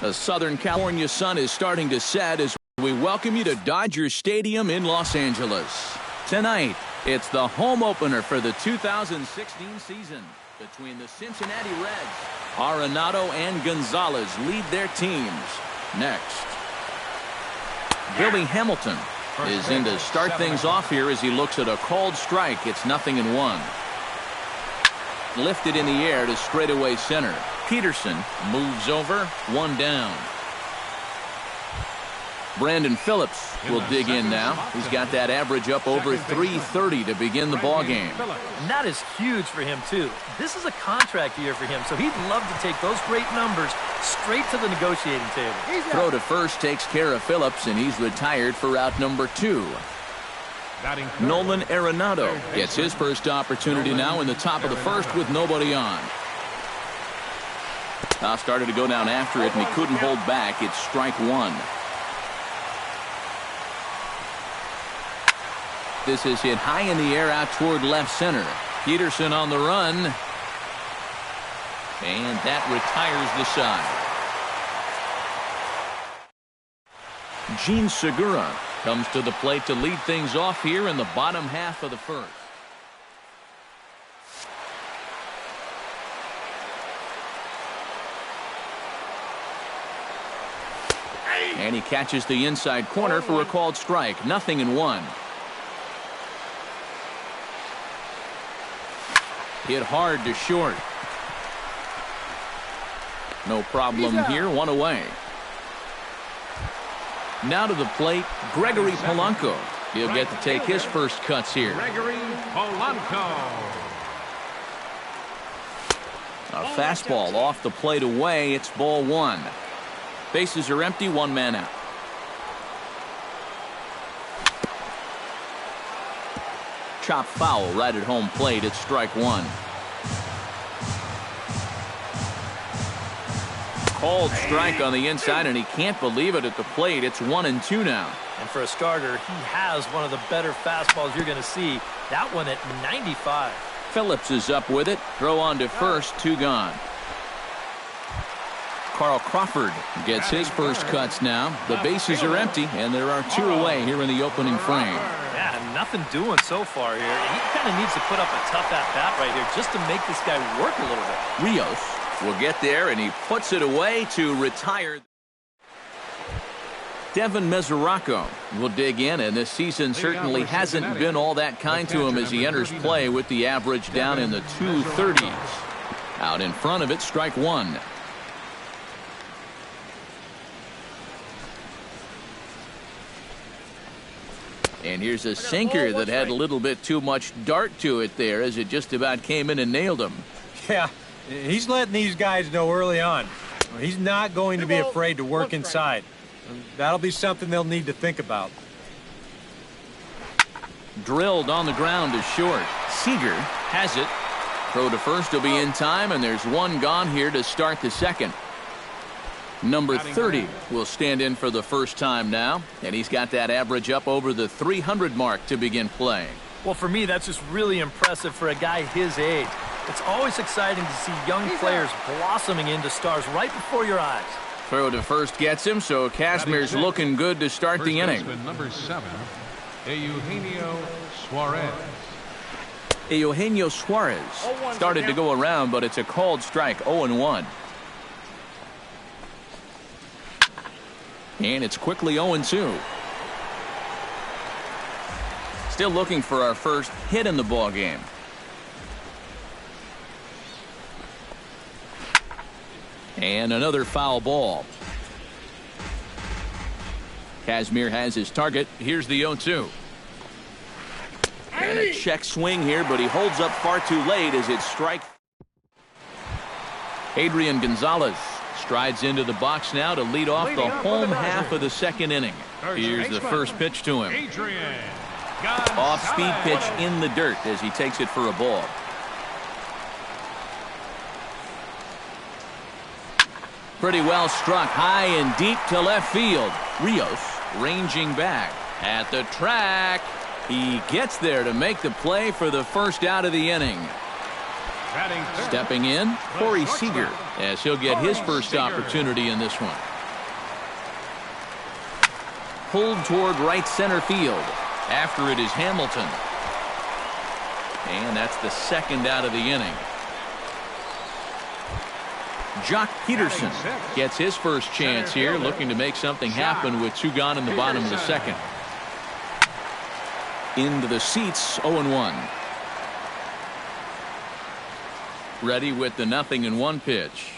The Southern California sun is starting to set as we welcome you to Dodger Stadium in Los Angeles. Tonight, it's the home opener for the 2016 season between the Cincinnati Reds. Arenado and Gonzalez lead their teams. Next, Billy Hamilton is in to start things off here as he looks at a called strike. It's 0-1. Lifted in the air to straightaway center. Peterson moves over, one down. Brandon Phillips will dig in now. He's got that average up over 330 to begin the ball game. And that is huge for him, too. This is a contract year for him, so he'd love to take those great numbers straight to the negotiating table. Throw to first takes care of Phillips, and he's retired for out number 2. Nolan Arenado gets his first opportunity now in the top of the first with nobody on. Now started to go down after it, and he couldn't hold back. It's strike 1. This is hit high in the air out toward left center. Peterson on the run. And that retires the side. Gene Segura comes to the plate to lead things off here in the bottom half of the first. And he catches the inside corner for a called strike. 0-1. Hit hard to short. No problem here. One away. Now to the plate, Gregory Polanco. He'll get to take his first cuts here. Gregory Polanco. A fastball off the plate away. It's ball 1. Bases are empty. One man out. Chop foul right at home plate. It's strike 1. Called strike on the inside, and he can't believe it at the plate. It's 1-2 now. And for a starter, he has one of the better fastballs you're going to see. That one at 95. Phillips is up with it. Throw on to first. 2 gone. Carl Crawford gets his first cuts now. The bases are empty, and there are 2 away here in the opening frame. Yeah, nothing doing so far here. He kind of needs to put up a tough at-bat right here just to make this guy work a little bit. Rios will get there, and he puts it away to retire. Devin Mesoraco will dig in, and this season certainly hasn't been all that kind to him as he enters play with the average down in the 230s. Out in front of it, strike 1. And here's a sinker that had a little bit too much dart to it there as it just about came in and nailed him. Yeah, he's letting these guys know early on. He's not going to be afraid to work inside. That'll be something they'll need to think about. Drilled on the ground to short. Seager has it. Throw to first will be in time, and there's 1 gone here to start the second. Number 30 will stand in for the first time now, and he's got that average up over the 300 mark to begin play. Well, for me, that's just really impressive for a guy his age. It's always exciting to see young players blossoming into stars right before your eyes. Throw to first gets him, so Kazmir's looking good to start the inning. Number 7, Eugenio Suarez. Eugenio Suarez started to go around, but it's a called strike. 0-1. And it's quickly 0-2. Still looking for our first hit in the ball game. And another foul ball. Kazmir has his target. Here's the 0-2. And a check swing here, but he holds up far too late as it's strike. Adrian Gonzalez strides into the box now to lead off the home half of the second inning. Here's the first pitch to him. Off-speed pitch in the dirt as he takes it for a ball. Pretty well struck high and deep to left field. Rios ranging back at the track. He gets there to make the play for the first out of the inning. Stepping in, Corey Seager. as he'll get his first opportunity in this one. Pulled toward right center field. After it is Hamilton. And that's the second out of the inning. Jock Peterson gets his first chance here, looking to make something happen with 2 gone in the bottom of the second. Into the seats, 0-1. Ready with the 0-1 pitch.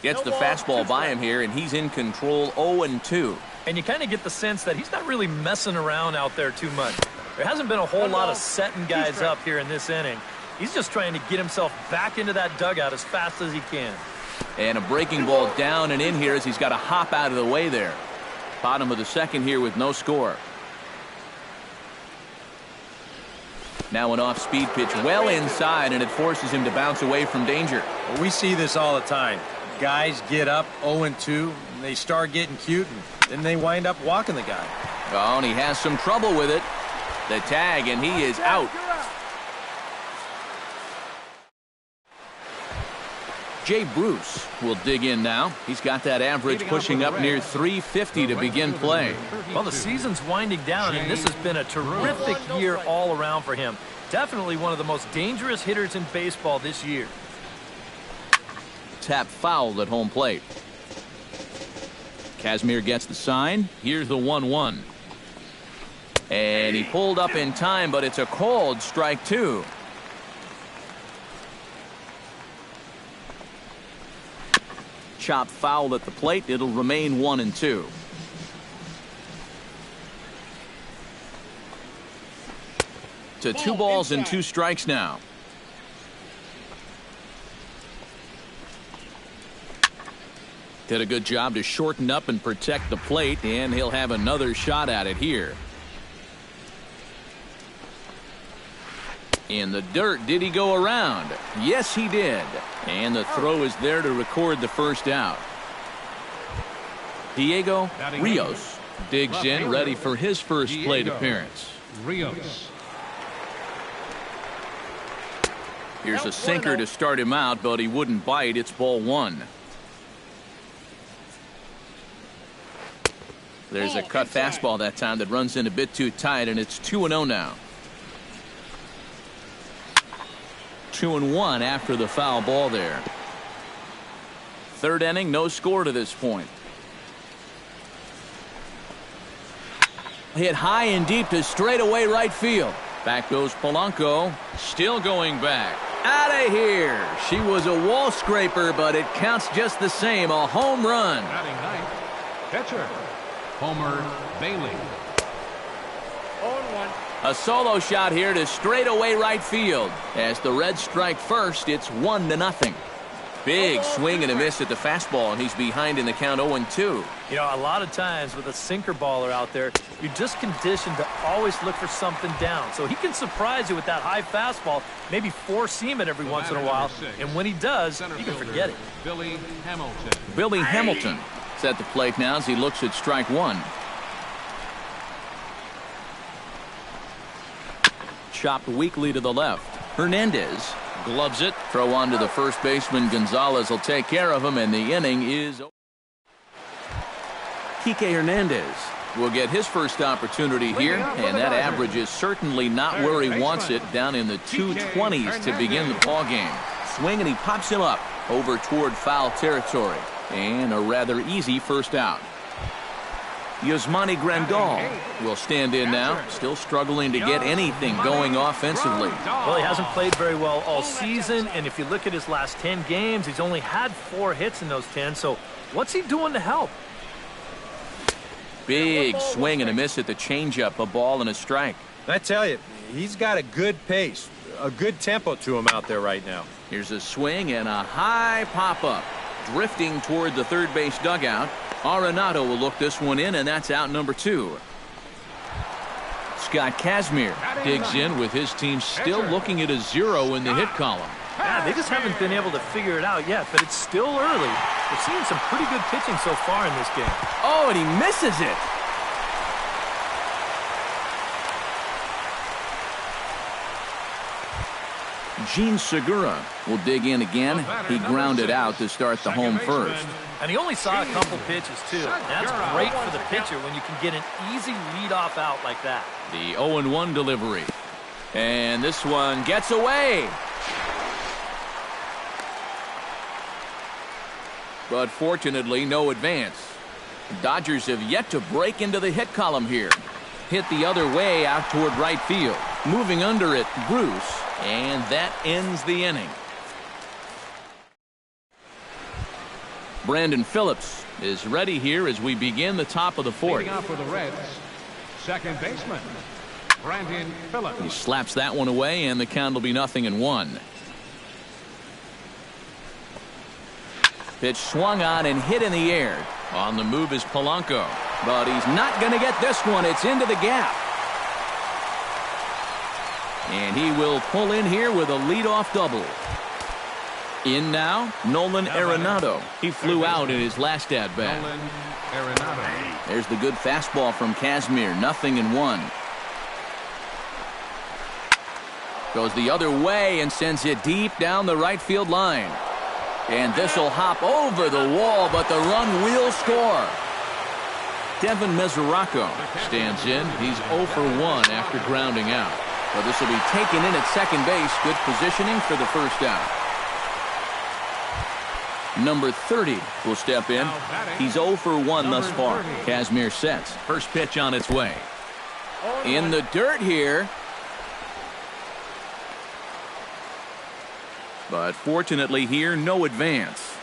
Gets the fastball by him here, and he's in control, 0-2. And you kind of get the sense that he's not really messing around out there too much. There hasn't been a whole lot of setting guys up here in this inning. He's just trying to get himself back into that dugout as fast as he can. And a breaking ball down and in here as he's got to hop out of the way there. Bottom of the second here with no score. Now an off-speed pitch well inside, and it forces him to bounce away from danger. Well, we see this all the time. Guys get up 0-2, and they start getting cute, and then they wind up walking the guy. Oh, and he has some trouble with it. The tag, and he is out. Jay Bruce will dig in now. He's got that average pushing up near 350 to begin play. Well, the season's winding down, and this has been a terrific year all around for him. Definitely one of the most dangerous hitters in baseball this year. Tap fouled at home plate. Casimir gets the sign. Here's the 1-1. And he pulled up in time, but it's a called strike 2. Chop foul at the plate. It'll remain 1-2. To 2 balls and 2 strikes now. Did a good job to shorten up and protect the plate, and he'll have another shot at it here. In the dirt, did he go around? Yes, he did. And the throw is there to record the first out. Diego Rios digs in, ready for his first plate appearance. Rios. Here's a sinker to start him out, but he wouldn't bite. It's ball 1. There's a cut fastball that time that runs in a bit too tight, and it's 2-0 now. 2-1 after the foul ball there. Third inning, no score to this point. Hit high and deep to straightaway right field. Back goes Polanco, still going back. Out of here. She was a wall scraper, but it counts just the same. A home run. Batting ninth, catcher, Homer Bailey. A solo shot here to straightaway right field. As the Reds strike first, it's 1-0. Big swing and a miss at the fastball, and he's behind in the count 0-2. You know, a lot of times with a sinker baller out there, you're just conditioned to always look for something down. So he can surprise you with that high fastball, maybe four-seam it every once in a while, and when he does, you can forget it. Billy Hamilton. Billy Hamilton is at the plate now as he looks at strike 1. Chopped weakly to the left. Hernandez gloves it. Throw on to the first baseman. Gonzalez will take care of him, and the inning is over. Kike Hernandez will get his first opportunity here, and that average is certainly not where he wants it, down in the 220s to begin the ball game. Swing, and he pops him up over toward foul territory, and a rather easy first out. Yasmani Grandal will stand in now, still struggling to get anything going offensively. Well, he hasn't played very well all season, and if you look at his last 10 games, he's only had 4 hits in those 10, so what's he doing to help? Big swing and a miss at the changeup, a ball and a strike. I tell you, he's got a good pace, a good tempo to him out there right now. Here's a swing and a high pop-up. Drifting toward the third base dugout. Arenado will look this one in, and that's out number 2. Scott Kazmir digs in with his team still looking at a 0 in the hit column. Yeah, they just haven't been able to figure it out yet, but it's still early. We're seeing some pretty good pitching so far in this game. Oh, and he misses it. Gene Segura will dig in again. He grounded out to start the home first. And he only saw a couple pitches, too. That's great for the pitcher when you can get an easy leadoff out like that. The 0-1 delivery. And this one gets away. But fortunately, no advance. Dodgers have yet to break into the hit column here. Hit the other way out toward right field. Moving under it, Bruce. And that ends the inning. Brandon Phillips is ready here as we begin the top of the fourth. Leading off for the Reds, second baseman, Brandon Phillips. He slaps that one away, and the count will be 0-1. Pitch swung on and hit in the air. On the move is Polanco. But he's not going to get this one. It's into the gap. And he will pull in here with a leadoff double. In now, Nolan Arenado. He flew out in his last at-bat. Nolan Arenado. There's the good fastball from Kazmir. 0-1. Goes the other way and sends it deep down the right field line. And this will hop over the wall, but the run will score. Devin Mesoraco stands in. He's 0 for 1 after grounding out. Well, this will be taken in at second base. Good positioning for the first out. Number 30 will step in. He's 0 for 1 thus far. Kazmir sets. First pitch on its way. In the dirt here. But fortunately here, no advance.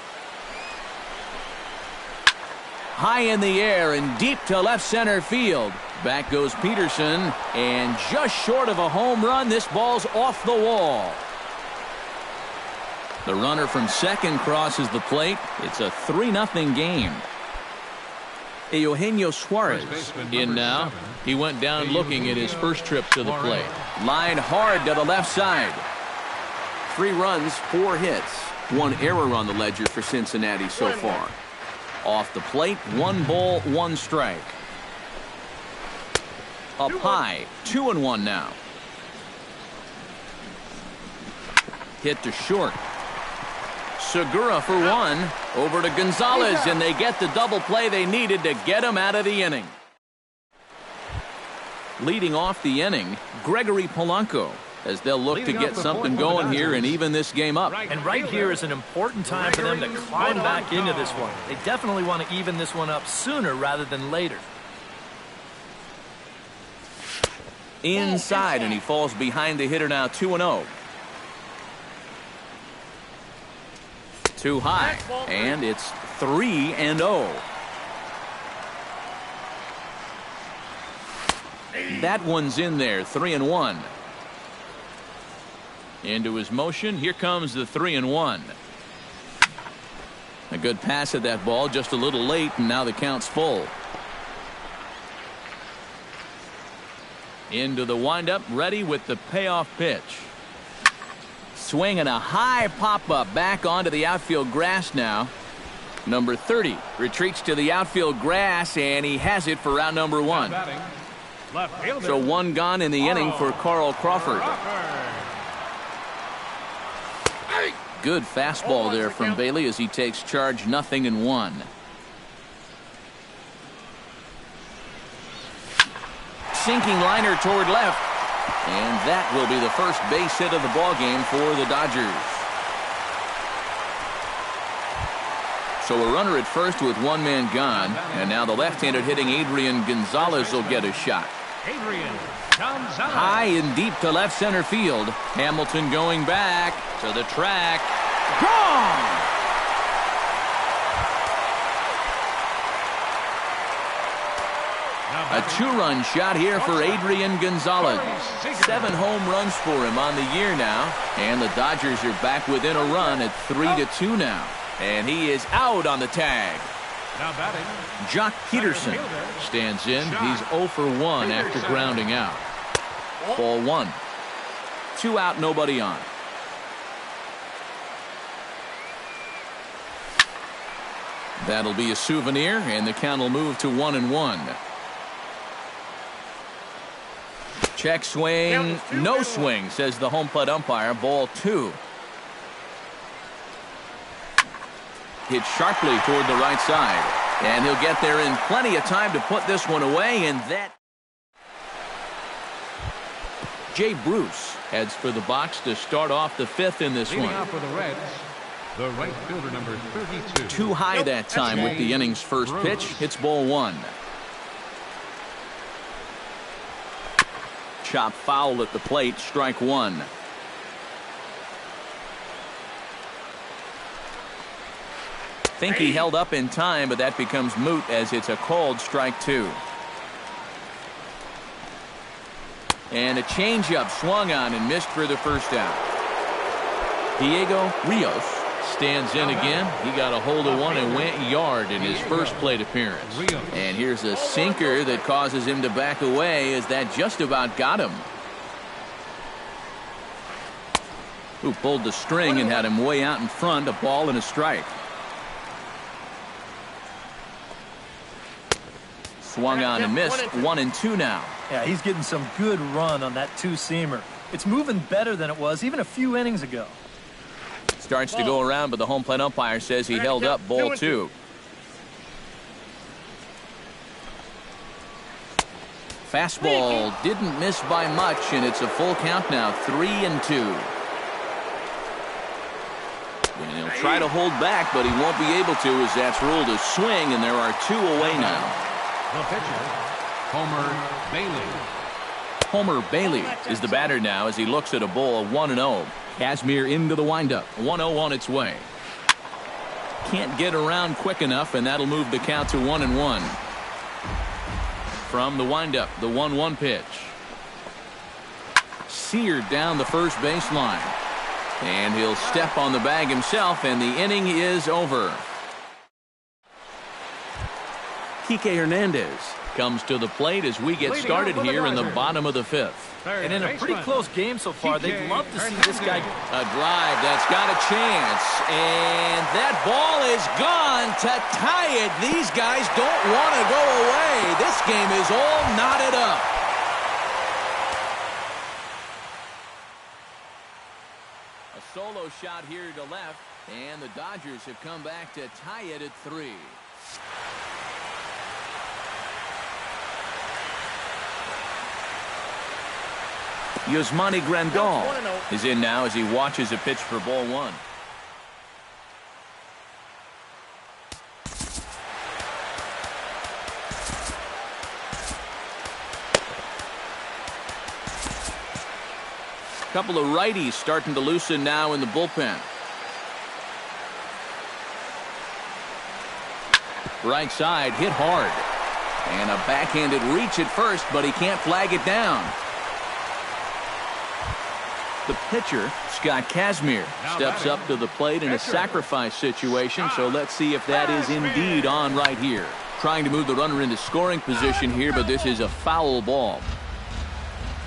High in the air and deep to left center field. Back goes Peterson, and just short of a home run, this ball's off the wall. The runner from second crosses the plate. It's a 3-0 game. Eugenio Suarez in now. He went down looking at his first trip to the plate. Line hard to the left side. 3 runs, 4 hits. 1 error on the ledger for Cincinnati so far. Off the plate, 1 ball, 1 strike. Up high, 2-1 now. Hit to short. Segura for 1. Over to Gonzalez, and they get the double play they needed to get him out of the inning. Leading off the inning, Gregory Polanco, as they'll look to get something going here and even this game up. And right here is an important time for them to climb back into this one. They definitely want to even this one up sooner rather than later. Inside, and he falls behind the hitter now. 2-0. Too high, and it's 3-0. That one's in there. 3-1. Into his motion. Here comes the 3-1. A good pass at that ball, just a little late, and now the count's full. Into the windup, ready with the payoff pitch. Swinging a high pop-up back onto the outfield grass now. Number 30 retreats to the outfield grass, and he has it for round number 1. So 1 gone in the inning for Carl Crawford. Good fastball there from Bailey as he takes charge. 0-1. Sinking liner toward left. And that will be the first base hit of the ballgame for the Dodgers. So a runner at first with 1 man gone. And now the left-handed hitting Adrian Gonzalez will get a shot. Adrian Gonzalez. High and deep to left center field. Hamilton going back to the track. Gone! A 2-run shot here for Adrian Gonzalez. 7 home runs for him on the year now. And the Dodgers are back within a run at 3-2 now. And he is out on the tag. Now batting, Jock Peterson stands in. He's 0 for 1 after grounding out. Ball 1. 2 out, nobody on. That'll be a souvenir, and the count will move to 1-1. Check swing, no swing, says the home plate umpire. Ball 2. Hit sharply toward the right side. And he'll get there in plenty of time to put this one away. And that... Jay Bruce heads for the box to start off the 5th in this one. Leading off for the Reds, the right fielder, number 32. Too high that time with the inning's first pitch. Hits ball 1. Chop foul at the plate. Strike 1. Think he held up in time, but that becomes moot as it's a called strike 2. And a changeup swung on and missed for the first out. Diego Rios stands in again. He got a hold of one and went yard in his first plate appearance. And here's a sinker that causes him to back away as that just about got him. Who pulled the string and had him way out in front. A ball and a strike. Swung on and missed. 1-2 now. Yeah, he's getting some good run on that two-seamer. It's moving better than it was even a few innings ago. Starts to go around, but the home plate umpire says he held up. Ball 2. Fastball didn't miss by much, and it's a full count now. 3-2. And he'll try to hold back, but he won't be able to as that's ruled a swing, and there are 2 away now. The pitcher, Homer Bailey. Homer Bailey is the batter now as he looks at a ball. 1-0. Casimir into the windup. 1-0 on its way. Can't get around quick enough, and that'll move the count to 1-1. From the windup, the 1-1 pitch. Seared down the first baseline. And he'll step on the bag himself, and the inning is over. Kike Hernandez comes to the plate as we get started here in the bottom of the 5th. And in a pretty close game so far, they'd love to see this guy. A drive that's got a chance, and that ball is gone to tie it. These guys don't want to go away. This game is all knotted up. A solo shot here to left, and the Dodgers have come back to tie it at 3. Yasmani Grandal is in now as he watches a pitch for ball 1. Couple of righties starting to loosen now in the bullpen. Right side hit hard. And a backhanded reach at first, but he can't flag it down. The pitcher, Scott Casimir, steps up to the plate in a sacrifice situation, so let's see if that is indeed on right here. Trying to move the runner into scoring position here, but this is a foul ball.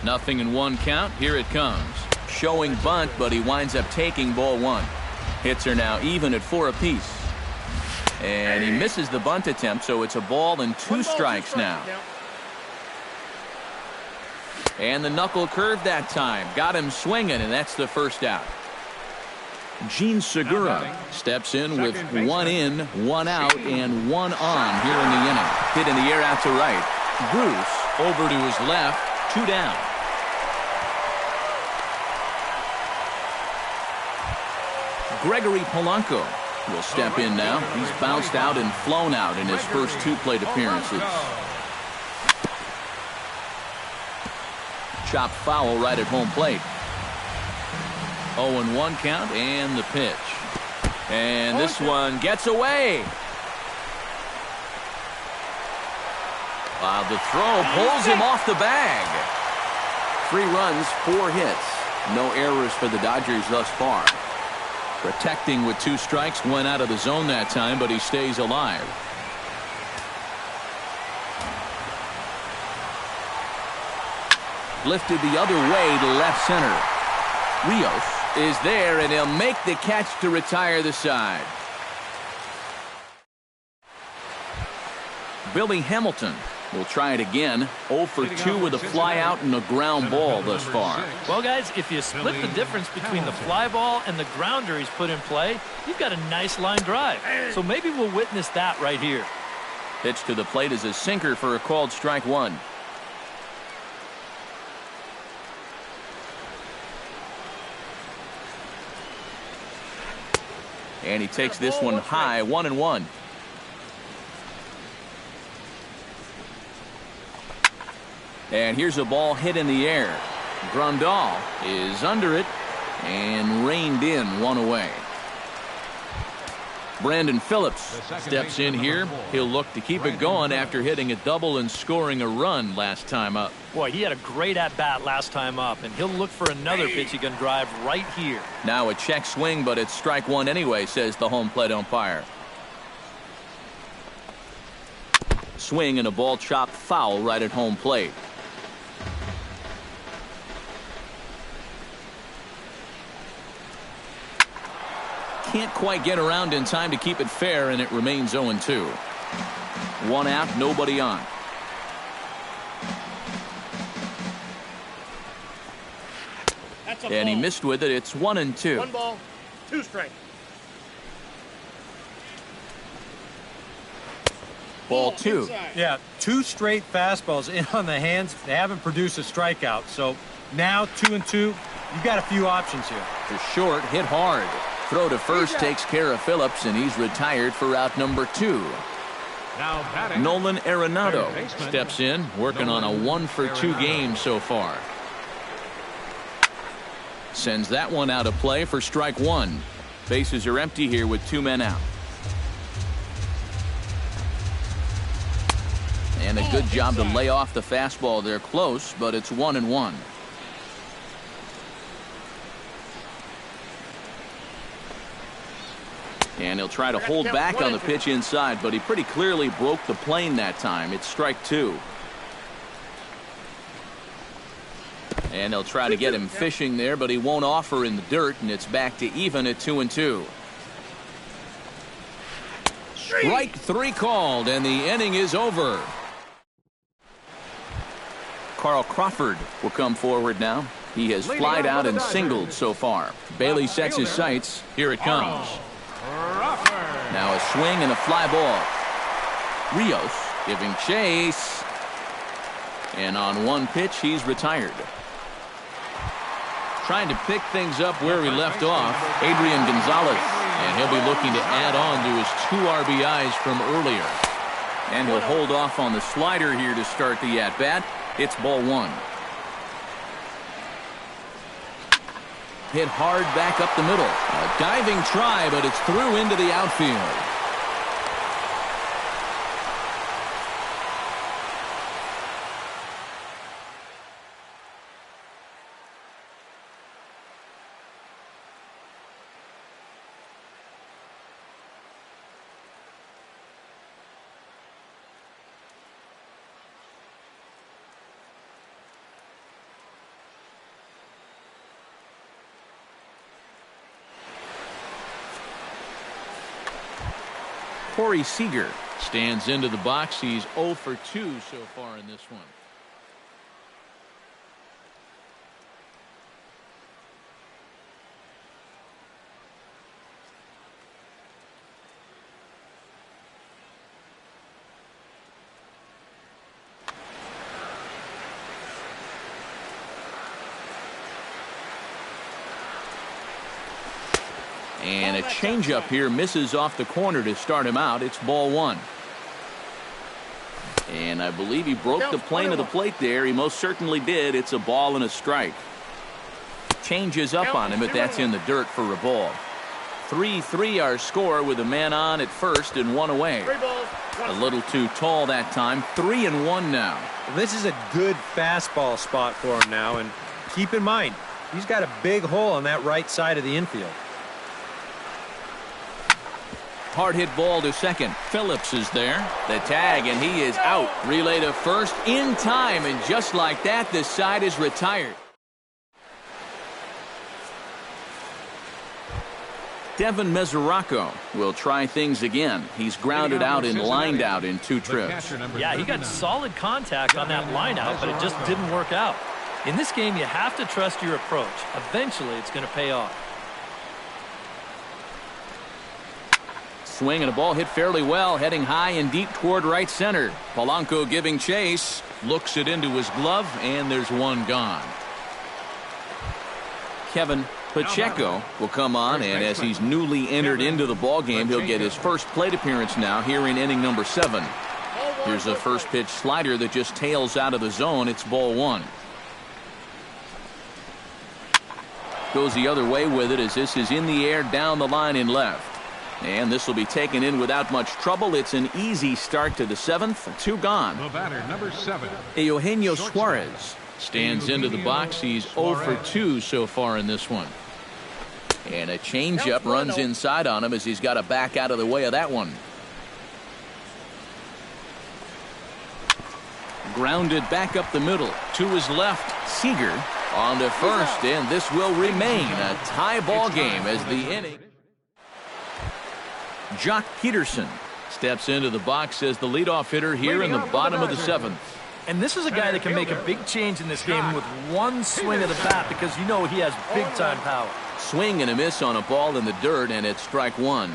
0-1 count. Here it comes. Showing bunt, but he winds up taking ball 1. Hits are now even at 4 apiece. And he misses the bunt attempt, so it's a ball and 2 strikes now. And the knuckle curve that time. Got him swinging, and that's the first out. Gene Segura steps in with 1 in, 1 out, and 1 on here in the inning. Hit in the air out to right. Bruce over to his left. 2 down. Gregory Polanco will step in now. He's bounced out and flown out in his first 2 plate appearances. Chop foul right at home plate. 0-1 count and the pitch. And this one gets away. The throw pulls him off the bag. 3 runs, 4 hits. No errors for the Dodgers thus far. Protecting with 2 strikes, went out of the zone that time, but he stays alive. Lifted the other way to left center. Rios is there, and he'll make the catch to retire the side. Billy Hamilton We'll try it again. 0 for 2 with a fly out and a ground ball thus far. Well, guys, if you split the difference between the fly ball and the grounder he's put in play, you've got a nice line drive. So maybe we'll witness that right here. Pitch to the plate is a sinker for a called strike one. And he takes this one high, 1-1. And here's a ball hit in the air. Grandal is under it and reined in, one away. Brandon Phillips steps in here. He'll look to keep it going after hitting a double and scoring a run last time up. Boy, he had a great at-bat last time up, and he'll look for another pitch he can drive right here. Now a check swing, but it's strike one anyway, says the home plate umpire. Swing and a ball chopped foul right at home plate. Can't quite get around in time to keep it fair, and it remains 0-2. One out, nobody on. And he missed with it. It's 1-2. 1 ball, 2 strikes. Ball 2. Yeah, 2 straight fastballs in on the hands. They haven't produced a strikeout. So now 2-2. You've got a few options here. To short, hit hard. Throw to first takes care of Phillips, and he's retired for out number 2. Now batting, Nolan Arenado third baseman, steps in, working on a 1 for 2 game so far. Sends that one out of play for strike one. Bases are empty here with 2 men out. And a good job to lay off the fastball there close, but it's 1-1. And he'll try to hold back on the pitch inside, but he pretty clearly broke the plane that time. It's strike 2. And they'll try to get him fishing there, but he won't offer in the dirt, and it's back to even at 2-2. Strike 3 called, and the inning is over. Carl Crawford will come forward now. He has flied out and singled so far. Bailey sets his sights. Here it comes. Now a swing and a fly ball. Rios giving chase. And on one pitch, he's retired. Trying to pick things up where he left off, Adrian Gonzalez. And he'll be looking to add on to his 2 RBIs from earlier. And he'll hold off on the slider here to start the at-bat. It's ball 1. Hit hard back up the middle. A diving try, but it's through into the outfield. Corey Seager stands into the box. He's 0 for 2 so far in this one. And a changeup here misses off the corner to start him out. It's ball 1. And I believe he broke the plane of the plate there. He most certainly did. It's a ball and a strike. Changes up on him, but that's in the dirt for a ball. 3-3 our score with a man on at first and 1 away. A little too tall that time. 3-1 now. This is a good fastball spot for him now. And keep in mind, he's got a big hole on that right side of the infield. Hard hit ball to second. Phillips is there. The tag, and he is out. Relay to first in time, and just like that, this side is retired. Devin Mesoraco will try things again. He's grounded out and lined out in 2 trips. Yeah, he got solid contact on that line out, but it just didn't work out. In this game, you have to trust your approach. Eventually, it's going to pay off. Swing and a ball hit fairly well, heading high and deep toward right center. Polanco giving chase, looks it into his glove, and there's one gone. Kevin Pacheco will come on, and as he's newly entered into the ballgame, he'll get his first plate appearance now here in inning number 7. Here's a first pitch slider that just tails out of the zone. It's ball 1. Goes the other way with it as this is in the air down the line in left. And this will be taken in without much trouble. It's an easy start to the 7th. 2 gone. The batter, number 7. Eugenio Suarez stands into the box. He's 0 for 2 so far in this one. And a changeup runs inside on him as he's got to back out of the way of that one. Grounded back up the middle to his left. Seager on to first, and this will remain a tie ball game as the inning. Jock Peterson steps into the box as the leadoff hitter here in the bottom of the 7th. And this is a guy that can make a big change in this game with one swing of the bat because you know he has big-time power. Swing and a miss on a ball in the dirt, and it's strike 1.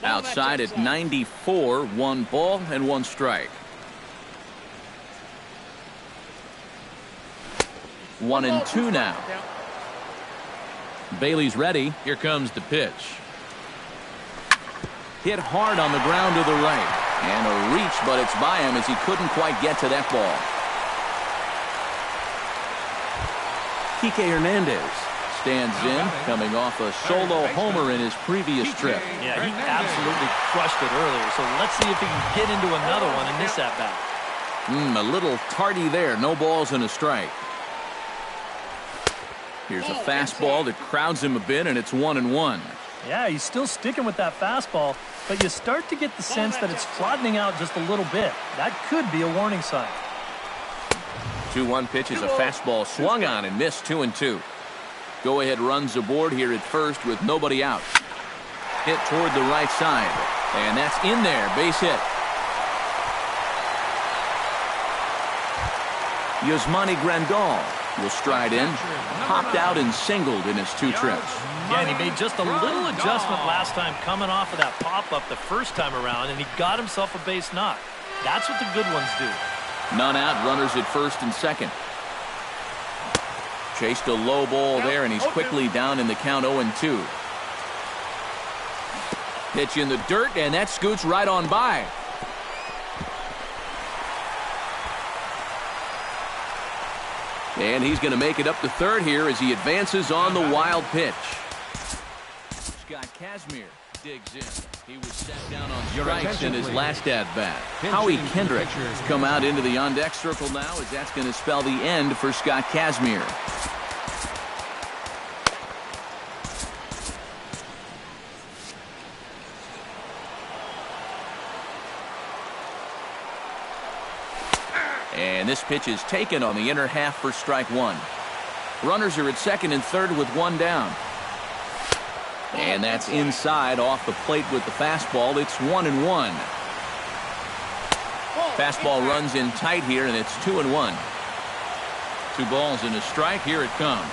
Outside at 94, 1 ball and 1 strike. 1-2 now. Bailey's ready. Here comes the pitch. Hit hard on the ground to the right. And a reach, but it's by him as he couldn't quite get to that ball. Kike Hernandez stands in, coming off a solo homer in his previous trip. Yeah, he absolutely crushed it earlier, so let's see if he can get into another one in this at-bat. A little tardy there. No balls and a strike. Here's a fastball that crowds him a bit, and it's 1-1. Yeah, he's still sticking with that fastball, but you start to get the sense that it's flattening out just a little bit. That could be a warning sign. 2-1 pitch is a fastball swung on and missed. 2-2. Go ahead runs aboard here at first with nobody out. Hit toward the right side, and that's in there. Base hit. Yasmani Grandal will stride in, popped out and singled in his 2 trips. Yeah, and he made just a little adjustment last time coming off of that pop-up the first time around, and he got himself a base knock. That's what the good ones do. None out, runners at first and second. Chased a low ball there, and he's quickly down in the count 0-2. Pitch in the dirt, and that scoots right on by. And he's going to make it up to third here as he advances on the wild pitch. Scott Kazmir digs in. He was set down on strikes in his last at-bat. Howie Kendrick come out into the on-deck circle now as that's going to spell the end for Scott Kazmir. And this pitch is taken on the inner half for strike 1. Runners are at second and third with 1 down. And that's inside off the plate with the fastball. It's 1-1. Fastball runs in tight here, and it's 2-1. 2 balls and a strike. Here it comes.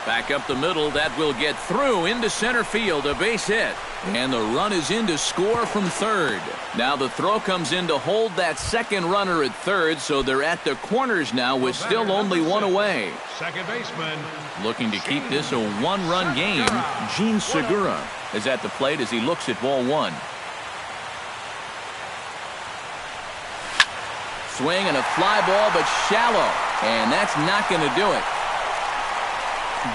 Back up the middle. That will get through into center field. A base hit. And the run is in to score from third. Now the throw comes in to hold that second runner at third, so they're at the corners now with still only 1 away. Second baseman. Looking to keep this a 1-run game. Gene Segura is at the plate as he looks at ball 1. Swing and a fly ball, but shallow. And that's not going to do it.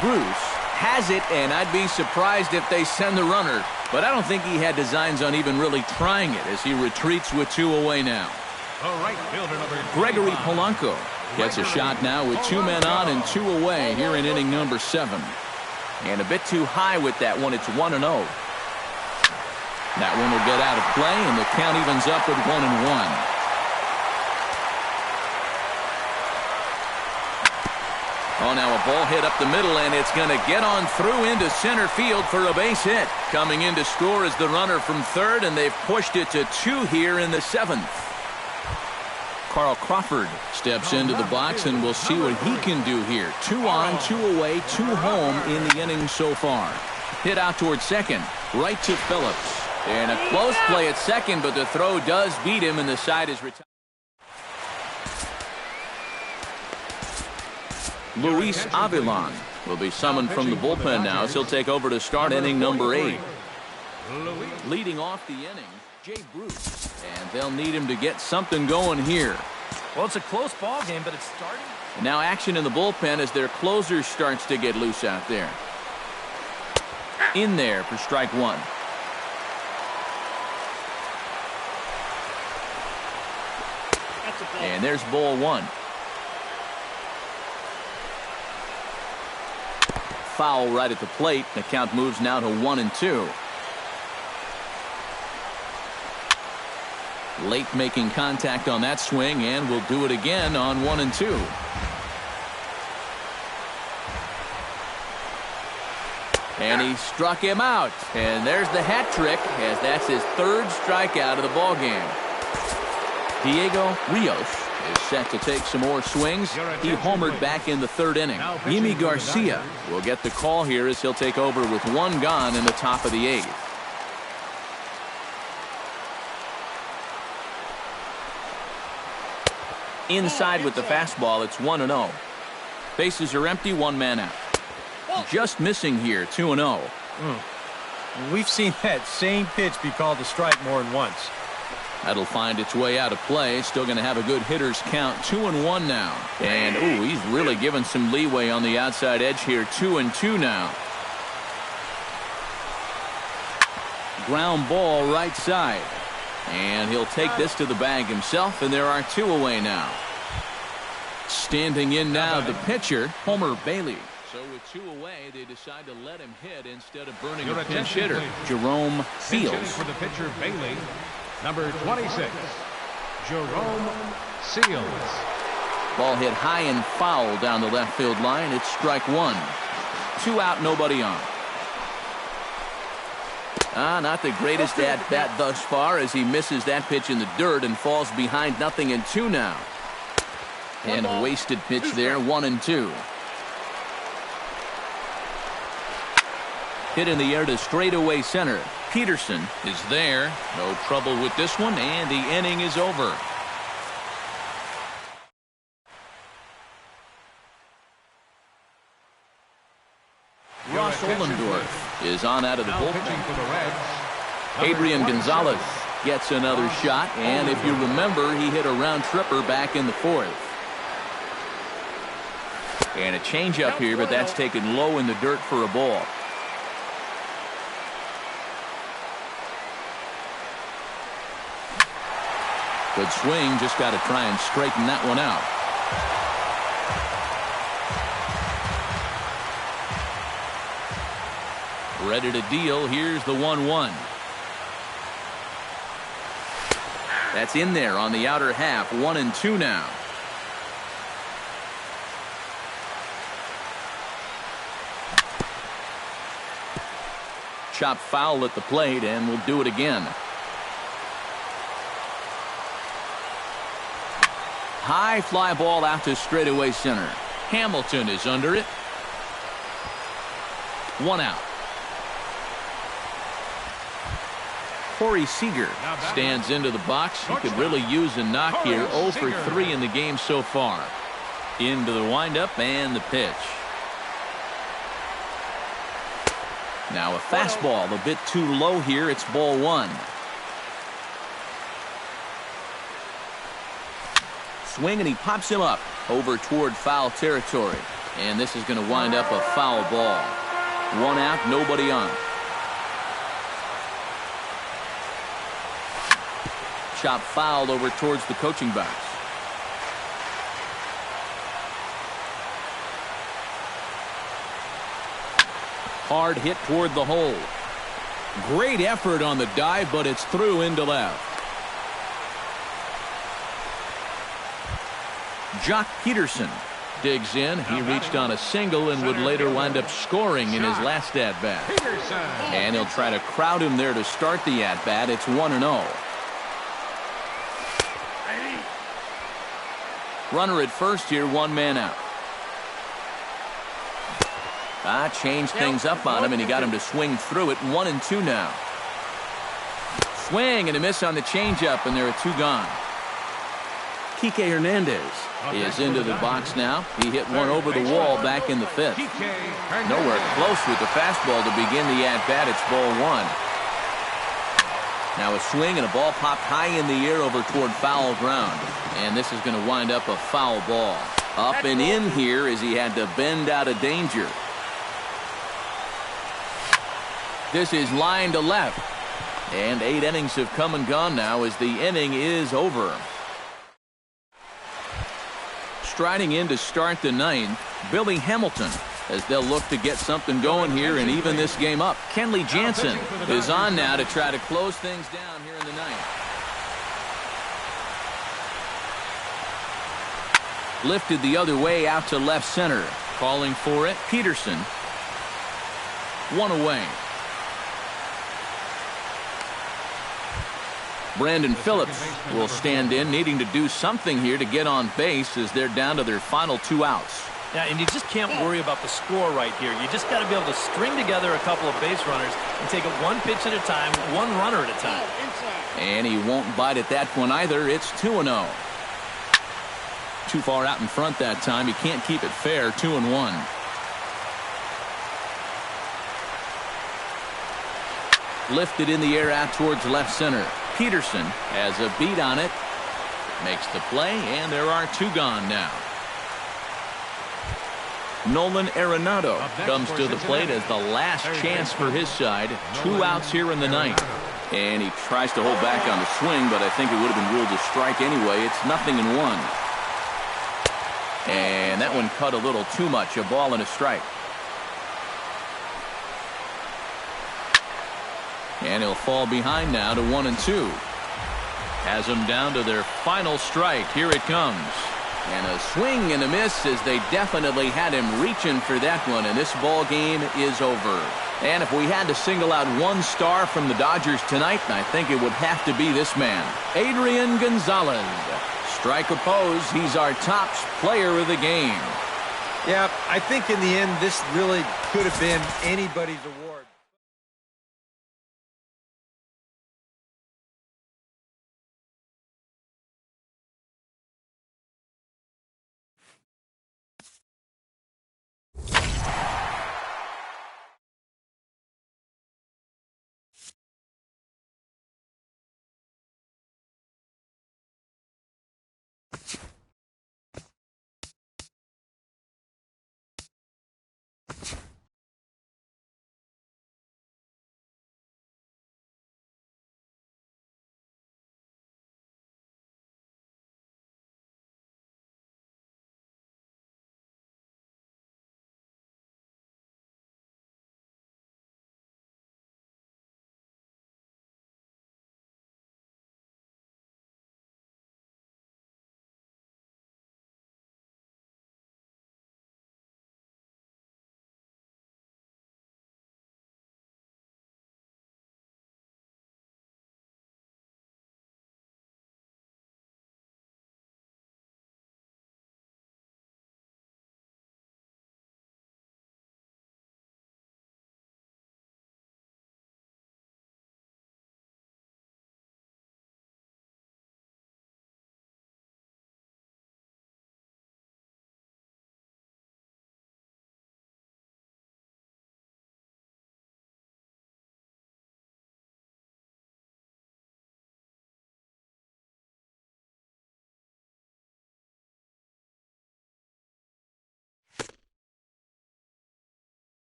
Bruce has it, and I'd be surprised if they send the runner. But I don't think he had designs on even really trying it as he retreats with 2 away now. Right fielder number Gregory Polanco gets a shot now with 2 men on and 2 away here in inning number 7. And a bit too high with that one. It's 1-0. That one will get out of play, and the count evens up at 1-1. Oh, now a ball hit up the middle, and it's going to get on through into center field for a base hit. Coming in to score is the runner from third, and they've pushed it to 2 here in the 7th. Carl Crawford steps into the box, and we'll see what he can do here. 2 on, 2 away, 2 home in the inning so far. Hit out towards second, right to Phillips. And a close play at second, but the throw does beat him, and the side is retired. Luis Avilan will be summoned from the bullpen now, as he'll take over to start inning number 8. Leading off the inning, Jay Bruce, and they'll need him to get something going here. Well, it's a close ball game, but it's starting. And now action in the bullpen as their closer starts to get loose out there. In there for strike 1. And there's ball 1. Foul right at the plate. The count moves now to 1-2. Late making contact on that swing, and we'll do it again on 1-2. And he struck him out. And there's the hat trick, as that's his 3rd strikeout of the ball game. Diego Rios is set to take some more swings. He homered back in the 3rd inning. Yimi Garcia will get the call here as he'll take over with 1 gone in the top of the 8th. Inside with the fastball, it's 1-0. Bases are empty, 1 man out. Just missing here, 2-0. We've seen that same pitch be called a strike more than once. That'll find its way out of play. Still going to have a good hitter's count. 2-1 now. And, ooh, he's really given some leeway on the outside edge here. 2-2 now. Ground ball right side. And he'll take this to the bag himself, and there are 2 away now. Standing in now, the pitcher, Homer Bailey. So with 2 away, they decide to let him hit instead of burning a pinch hitter, Jerome Fields. For the pitcher, Bailey. Number 26, Jerome Seals. Ball hit high and foul down the left field line. It's strike 1. 2 out, nobody on. Not the greatest at bat thus far, as he misses that pitch in the dirt and falls behind 0-2 now. And a wasted pitch there, 1-2. Hit in the air to straightaway center. Peterson is there. No trouble with this one, and the inning is over. Ross Ollendorf is on out of the bullpen. Adrian Gonzalez gets another shot, and if you remember, he hit a round tripper back in the 4th. And a changeup here, but that's taken low in the dirt for a ball. Good swing, just got to try and straighten that one out. Ready to deal. Here's the 1-1. That's in there on the outer half. 1-2 now. Chop foul at the plate, and we'll do it again. High fly ball out to straightaway center. Hamilton is under it. 1 out. Corey Seager stands into the box. He could really use a knock here. 0 for 3 in the game so far. Into the windup and the pitch. Now a fastball a bit too low here. It's ball 1. Swing, and he pops him up over toward foul territory. And this is going to wind up a foul ball. 1 out, nobody on. Chop fouled over towards the coaching box. Hard hit toward the hole. Great effort on the dive, but it's through into left. Jock Peterson digs in. He reached on a single and would later wind up scoring in his last at-bat. And he'll try to crowd him there to start the at-bat. It's 1-0. Runner at first here, one man out. Changed things up on him, and he got him to swing through it. 1-2 now. Swing and a miss on the changeup, and there are two gone. Kike Hernandez is into the box now. He hit one over the wall back in the fifth. Nowhere close with the fastball to begin the at-bat. It's ball one. Now a swing and a ball popped high in the air over toward foul ground. And this is going to wind up a foul ball. Up and in here as he had to bend out of danger. This is line to left. And 8 innings have come and gone now as the inning is over. Striding in to start the ninth, Billy Hamilton, as they'll look to get something going here and even this game up. Kenley Jansen is on now to try to close things down here in the ninth. Lifted the other way out to left center. Calling for it, Peterson. One away. Brandon Phillips will stand in, needing to do something here to get on base as they're down to their final 2 outs. Yeah, and you just can't worry about the score right here. You just got to be able to string together a couple of base runners and take it one pitch at a time, one runner at a time. And he won't bite at that one either. It's 2-0. Too far out in front that time. He can't keep it fair. 2-1. Lifted in the air out towards left center. Peterson has a beat on it. Makes the play, and there are 2 gone now. Nolan Arenado comes to the plate as the last chance for his side. 2 outs here in the ninth. And he tries to hold back on the swing, but I think it would have been ruled a strike anyway. It's 0-1. And that one cut a little too much. A ball and a strike. And he'll fall behind now to 1-2. Has them down to their final strike. Here it comes. And a swing and a miss as they definitely had him reaching for that one. And this ball game is over. And if we had to single out one star from the Dodgers tonight, I think it would have to be this man, Adrian Gonzalez. Strike opposed. He's our top player of the game. Yeah, I think in the end, this really could have been anybody's award.